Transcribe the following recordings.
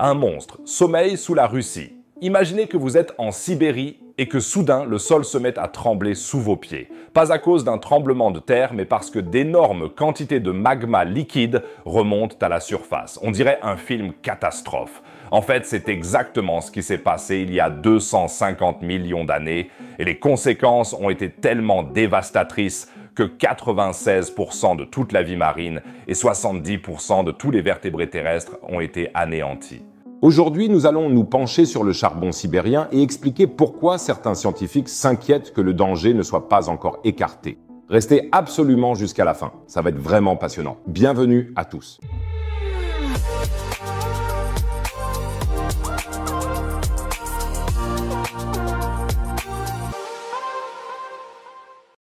Un monstre sommeille sous la Russie. Imaginez que vous êtes en Sibérie et que soudain le sol se met à trembler sous vos pieds. Pas à cause d'un tremblement de terre, mais parce que d'énormes quantités de magma liquide remontent à la surface. On dirait un film catastrophe. En fait, c'est exactement ce qui s'est passé il y a 250 millions d'années et les conséquences ont été tellement dévastatrices que 96% de toute la vie marine et 70% de tous les vertébrés terrestres ont été anéantis. Aujourd'hui, nous allons nous pencher sur le charbon sibérien et expliquer pourquoi certains scientifiques s'inquiètent que le danger ne soit pas encore écarté. Restez absolument jusqu'à la fin, ça va être vraiment passionnant. Bienvenue à tous.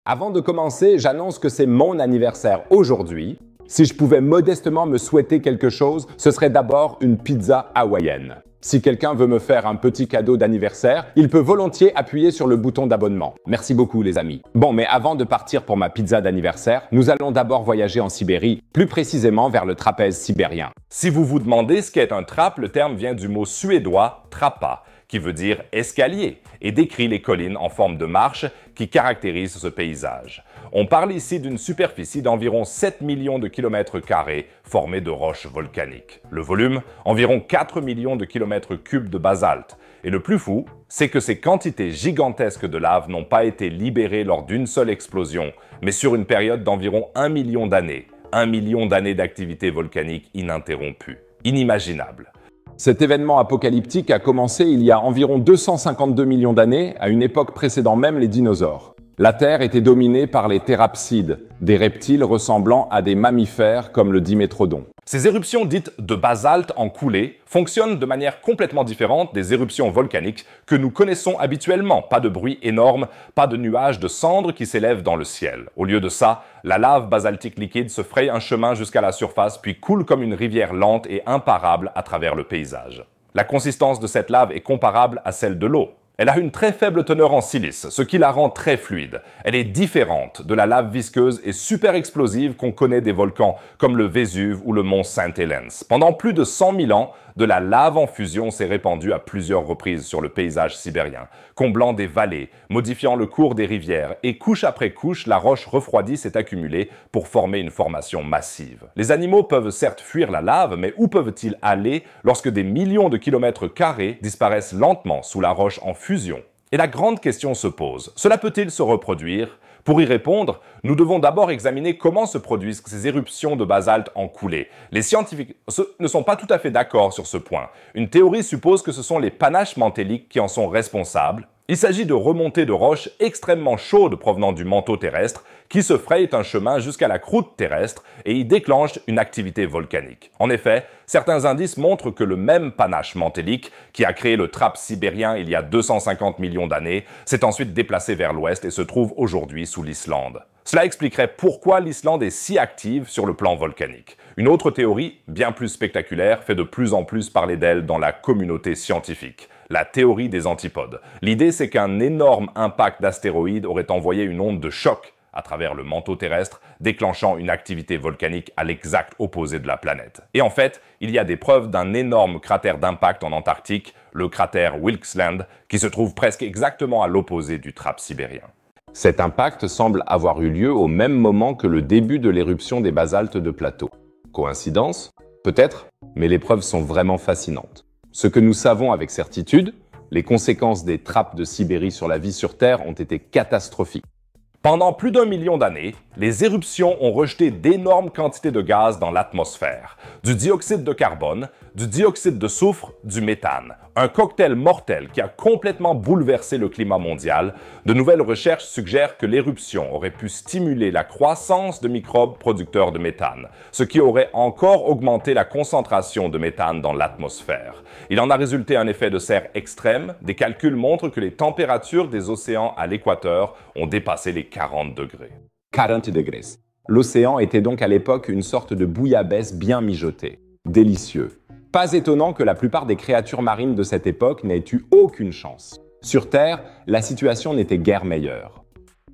Avant de commencer, j'annonce que c'est mon anniversaire aujourd'hui. Si je pouvais modestement me souhaiter quelque chose, ce serait d'abord une pizza hawaïenne. Si quelqu'un veut me faire un petit cadeau d'anniversaire, il peut volontiers appuyer sur le bouton d'abonnement. Merci beaucoup les amis. Bon, mais avant de partir pour ma pizza d'anniversaire, nous allons d'abord voyager en Sibérie, plus précisément vers le trapèze sibérien. Si vous vous demandez ce qu'est un trap, le terme vient du mot suédois trappa, qui veut dire escalier, et décrit les collines en forme de marche qui caractérisent ce paysage. On parle ici d'une superficie d'environ 7 millions de kilomètres carrés formée de roches volcaniques. Le volume, environ 4 millions de kilomètres cubes de basalte. Et le plus fou, c'est que ces quantités gigantesques de lave n'ont pas été libérées lors d'une seule explosion, mais sur une période d'environ 1 million d'années. 1 million d'années d'activité volcanique ininterrompue. Inimaginable. Cet événement apocalyptique a commencé il y a environ 252 millions d'années, à une époque précédant même les dinosaures. La Terre était dominée par les thérapsides, des reptiles ressemblant à des mammifères comme le dimétrodon. Ces éruptions dites de basalte en coulée fonctionnent de manière complètement différente des éruptions volcaniques que nous connaissons habituellement. Pas de bruit énorme, pas de nuages de cendres qui s'élèvent dans le ciel. Au lieu de ça, la lave basaltique liquide se fraye un chemin jusqu'à la surface puis coule comme une rivière lente et imparable à travers le paysage. La consistance de cette lave est comparable à celle de l'eau. Elle a une très faible teneur en silice, ce qui la rend très fluide. Elle est différente de la lave visqueuse et super explosive qu'on connaît des volcans comme le Vésuve ou le mont Saint-Helens. Pendant plus de 100 000 ans, de la lave en fusion s'est répandue à plusieurs reprises sur le paysage sibérien, comblant des vallées, modifiant le cours des rivières, et couche après couche, la roche refroidie s'est accumulée pour former une formation massive. Les animaux peuvent certes fuir la lave, mais où peuvent-ils aller lorsque des millions de kilomètres carrés disparaissent lentement sous la roche en fusion? Et la grande question se pose, cela peut-il se reproduire? Pour y répondre, nous devons d'abord examiner comment se produisent ces éruptions de basalte en coulée. Les scientifiques ne sont pas tout à fait d'accord sur ce point. Une théorie suppose que ce sont les panaches mantéliques qui en sont responsables. Il s'agit de remontées de roches extrêmement chaudes provenant du manteau terrestre qui se frayent un chemin jusqu'à la croûte terrestre et y déclenchent une activité volcanique. En effet, certains indices montrent que le même panache mantélique qui a créé le trap sibérien il y a 250 millions d'années s'est ensuite déplacé vers l'ouest et se trouve aujourd'hui sous l'Islande. Cela expliquerait pourquoi l'Islande est si active sur le plan volcanique. Une autre théorie, bien plus spectaculaire, fait de plus en plus parler d'elle dans la communauté scientifique. La théorie des antipodes. L'idée, c'est qu'un énorme impact d'astéroïdes aurait envoyé une onde de choc à travers le manteau terrestre, déclenchant une activité volcanique à l'exact opposé de la planète. Et en fait, il y a des preuves d'un énorme cratère d'impact en Antarctique, le cratère Wilkes Land, qui se trouve presque exactement à l'opposé du trap sibérien. Cet impact semble avoir eu lieu au même moment que le début de l'éruption des basaltes de plateau. Coïncidence? Peut-être, mais les preuves sont vraiment fascinantes. Ce que nous savons avec certitude, les conséquences des trappes de Sibérie sur la vie sur Terre ont été catastrophiques. Pendant plus d'1 million d'années, les éruptions ont rejeté d'énormes quantités de gaz dans l'atmosphère. Du dioxyde de carbone, du dioxyde de soufre, du méthane. Un cocktail mortel qui a complètement bouleversé le climat mondial. De nouvelles recherches suggèrent que l'éruption aurait pu stimuler la croissance de microbes producteurs de méthane, ce qui aurait encore augmenté la concentration de méthane dans l'atmosphère. Il en a résulté un effet de serre extrême. Des calculs montrent que les températures des océans à l'équateur ont dépassé les 40 degrés. 40 degrés. L'océan était donc à l'époque une sorte de bouillabaisse bien mijotée. Délicieux. Pas étonnant que la plupart des créatures marines de cette époque n'aient eu aucune chance. Sur Terre, la situation n'était guère meilleure.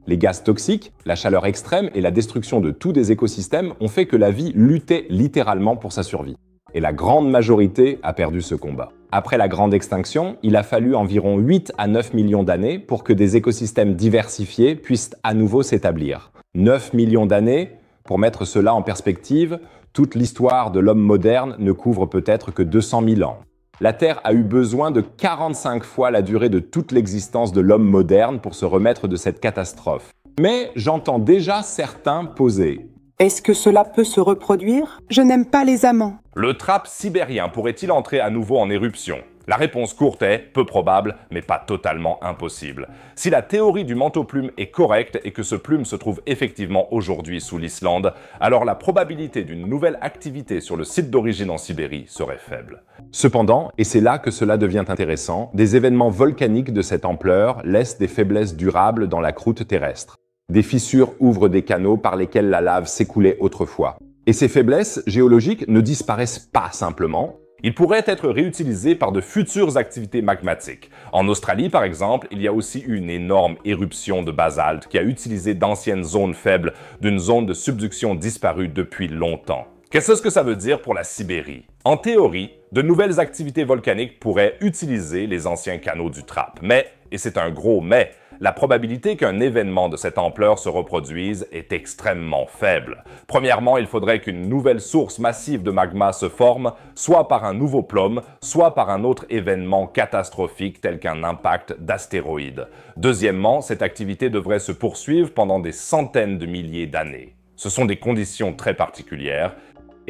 Les gaz toxiques, la chaleur extrême et la destruction de tous des écosystèmes ont fait que la vie luttait littéralement pour sa survie. Et la grande majorité a perdu ce combat. Après la grande extinction, il a fallu environ 8 à 9 millions d'années pour que des écosystèmes diversifiés puissent à nouveau s'établir. 9 millions d'années, pour mettre cela en perspective, toute l'histoire de l'homme moderne ne couvre peut-être que 200 000 ans. La Terre a eu besoin de 45 fois la durée de toute l'existence de l'homme moderne pour se remettre de cette catastrophe. Mais j'entends déjà certains poser. Est-ce que cela peut se reproduire? Je n'aime pas les amants. Le trap sibérien pourrait-il entrer à nouveau en éruption? La réponse courte est peu probable, mais pas totalement impossible. Si la théorie du manteau plume est correcte et que ce plume se trouve effectivement aujourd'hui sous l'Islande, alors la probabilité d'une nouvelle activité sur le site d'origine en Sibérie serait faible. Cependant, et c'est là que cela devient intéressant, des événements volcaniques de cette ampleur laissent des faiblesses durables dans la croûte terrestre. Des fissures ouvrent des canaux par lesquels la lave s'écoulait autrefois. Et ces faiblesses géologiques ne disparaissent pas simplement. Ils pourraient être réutilisés par de futures activités magmatiques. En Australie, par exemple, il y a aussi eu une énorme éruption de basalte qui a utilisé d'anciennes zones faibles d'une zone de subduction disparue depuis longtemps. Qu'est-ce que ça veut dire pour la Sibérie? En théorie, de nouvelles activités volcaniques pourraient utiliser les anciens canaux du trap. Mais, et c'est un gros mais, la probabilité qu'un événement de cette ampleur se reproduise est extrêmement faible. Premièrement, il faudrait qu'une nouvelle source massive de magma se forme, soit par un nouveau plomb, soit par un autre événement catastrophique tel qu'un impact d'astéroïde. Deuxièmement, cette activité devrait se poursuivre pendant des centaines de milliers d'années. Ce sont des conditions très particulières.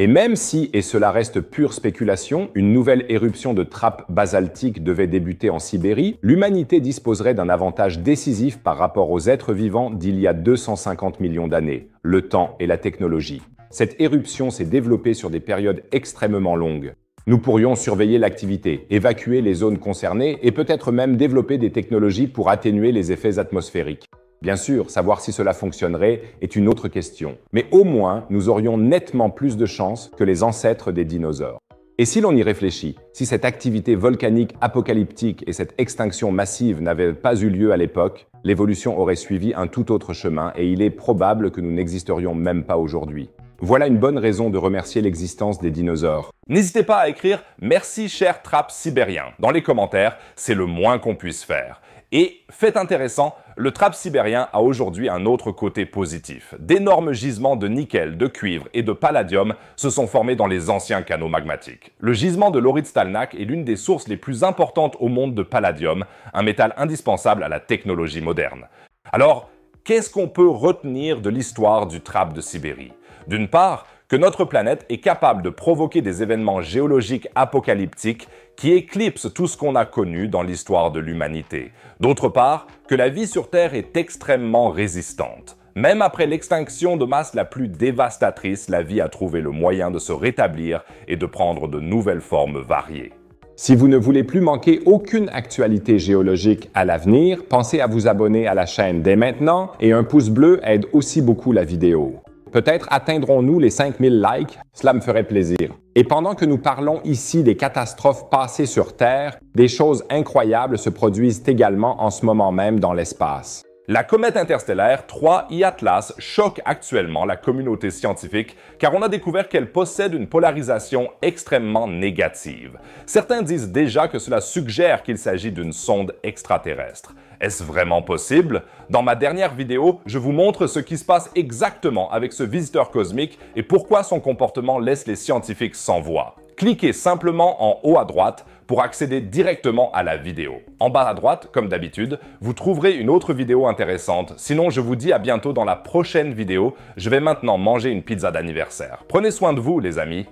Et même si, et cela reste pure spéculation, une nouvelle éruption de trappe basaltique devait débuter en Sibérie, l'humanité disposerait d'un avantage décisif par rapport aux êtres vivants d'il y a 250 millions d'années, le temps et la technologie. Cette éruption s'est développée sur des périodes extrêmement longues. Nous pourrions surveiller l'activité, évacuer les zones concernées et peut-être même développer des technologies pour atténuer les effets atmosphériques. Bien sûr, savoir si cela fonctionnerait est une autre question, mais au moins nous aurions nettement plus de chances que les ancêtres des dinosaures. Et si l'on y réfléchit, si cette activité volcanique apocalyptique et cette extinction massive n'avaient pas eu lieu à l'époque, l'évolution aurait suivi un tout autre chemin et il est probable que nous n'existerions même pas aujourd'hui. Voilà une bonne raison de remercier l'existence des dinosaures. N'hésitez pas à écrire « Merci cher trap sibérien » dans les commentaires, c'est le moins qu'on puisse faire. Et, fait intéressant, le trap sibérien a aujourd'hui un autre côté positif. D'énormes gisements de nickel, de cuivre et de palladium se sont formés dans les anciens canaux magmatiques. Le gisement de l'Oryztalnak est l'une des sources les plus importantes au monde de palladium, un métal indispensable à la technologie moderne. Alors, qu'est-ce qu'on peut retenir de l'histoire du trap de Sibérie? D'une part, que notre planète est capable de provoquer des événements géologiques apocalyptiques qui éclipsent tout ce qu'on a connu dans l'histoire de l'humanité. D'autre part, que la vie sur Terre est extrêmement résistante. Même après l'extinction de masse la plus dévastatrice, la vie a trouvé le moyen de se rétablir et de prendre de nouvelles formes variées. Si vous ne voulez plus manquer aucune actualité géologique à l'avenir, pensez à vous abonner à la chaîne dès maintenant et un pouce bleu aide aussi beaucoup la vidéo. Peut-être atteindrons-nous les 5000 likes, cela me ferait plaisir. Et pendant que nous parlons ici des catastrophes passées sur Terre, des choses incroyables se produisent également en ce moment même dans l'espace. La comète interstellaire 3I Atlas choque actuellement la communauté scientifique car on a découvert qu'elle possède une polarisation extrêmement négative. Certains disent déjà que cela suggère qu'il s'agit d'une sonde extraterrestre. Est-ce vraiment possible? Dans ma dernière vidéo, je vous montre ce qui se passe exactement avec ce visiteur cosmique et pourquoi son comportement laisse les scientifiques sans voix. Cliquez simplement en haut à droite pour accéder directement à la vidéo. En bas à droite, comme d'habitude, vous trouverez une autre vidéo intéressante. Sinon, je vous dis à bientôt dans la prochaine vidéo. Je vais maintenant manger une pizza d'anniversaire. Prenez soin de vous, les amis.